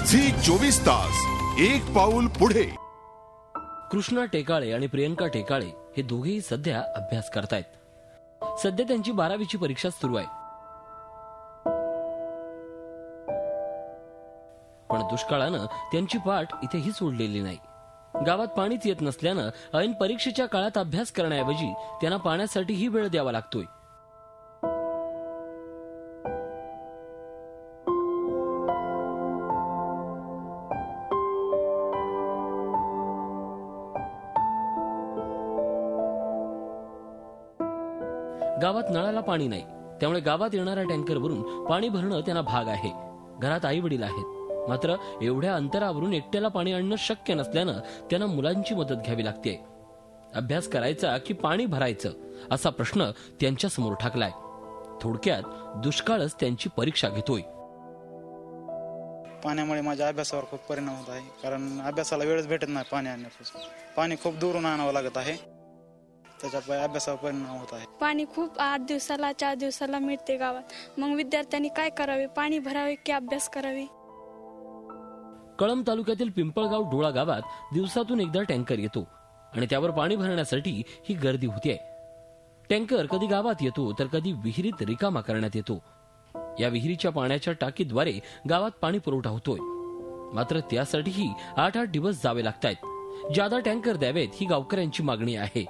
Zee 24 Taas एक पाऊल पुढे। कृष्णा टेकाळे आणि प्रियंका टेकाळे हे दोघेही सध्या अभ्यास करतायत। सध्या त्यांची 12वीची परीक्षा सुरू आहे। पण दुष्काळानं त्यांची पाठ इथेही सोडलेली नाही। गावात पाणीच येत नसल्यानं ऐन परीक्षेच्या काळात अभ्यास करण्याऐवजी त्यांना पाण्यासाठीही वेळ द्यावा लागतोय। गावात नळाला पाणी नाही, त्यामुळे गावात येणाऱ्या टँकरवरून पाणी भरणं त्यांना भाग आहे। घरात आई वडील आहेत, मात्र एवढ्या अंतरावरून एकट्याला पाणी आणणं शक्य नसल्यानं त्यांना मुलांची मदत घ्यावी लागते। अभ्यास करायचा की पाणी भरायचं असा प्रश्न त्यांच्या समोर ठाकलाय। थोडक्यात दुष्काळच त्यांची परीक्षा घेतोय। पाण्यामुळे माझ्या अभ्यासावर खूप परिणाम होत आहे, कारण अभ्यासाला वेळच भेटत नाही। पाणी आणण्यापासून पाणी खूप दूरून आणावं लागत आहे, त्याच्यामुळे अभ्यासावर परिणाम होत आहे। पाणी खूप 8 दिवसाला 4 दिवसाला मिळते गावात, मग विद्यार्थ्यांनी काय करावे? पाणी भरावे की अभ्यास करावे? कळंब तालुक्यातील पिंपळगाव डोळा गावात दिवसातून एकदा टँकर येतो आणि त्यावर पाणी भरण्यासाठी ही गर्दी होते। टँकर कधी गावात येतो तर कधी विहिरीत रिकामा करण्यात येतो। या विहिरीच्या पाण्याच्या टाकीद्वारे गावात पाणी पुरवठा होतोय, मात्र त्यासाठीही 8-8 दिवस जावे लागतायत। जादा टँकर द्यावेत ही गावकऱ्यांची मागणी आहे।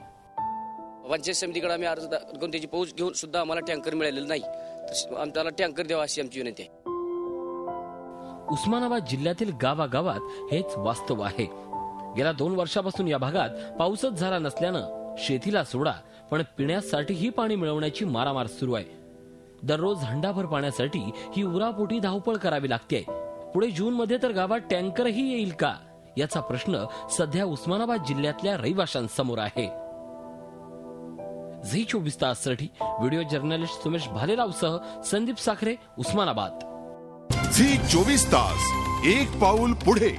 पंचायत समितीकडे आम्ही अर्ज करून त्याची पोच घेऊन सुद्धा आम्हाला टँकर मिळालेला नाही, आम्हाला टँकर द्यावा अशी आमची विनंती आहे। उस्मानाबाद जिल्ह्यातील गावागावात हेच वास्तव आहे। गेल्या 2 वर्षापासून या भागात पाऊसच झाला नसल्यानं शेतीला सोडा पण पिण्यासाठीही पाणी मिळवण्याची मारामार सुरू आहे। दररोज हंडाभर पाण्यासाठी ही उरापोटी धावपळ करावी लागते। पुढे जूनमध्ये तर गावात टँकरही येईल का याचा प्रश्न सध्या उस्मानाबाद जिल्ह्यातल्या रहिवाशांसमोर आहे। झी 24 ताससाठी व्हिडिओ जर्नलिस्ट सुमेश भालेरावसह संदीप साखरे, उस्मानाबाद। झी 24 तास एक पाऊल पुढे।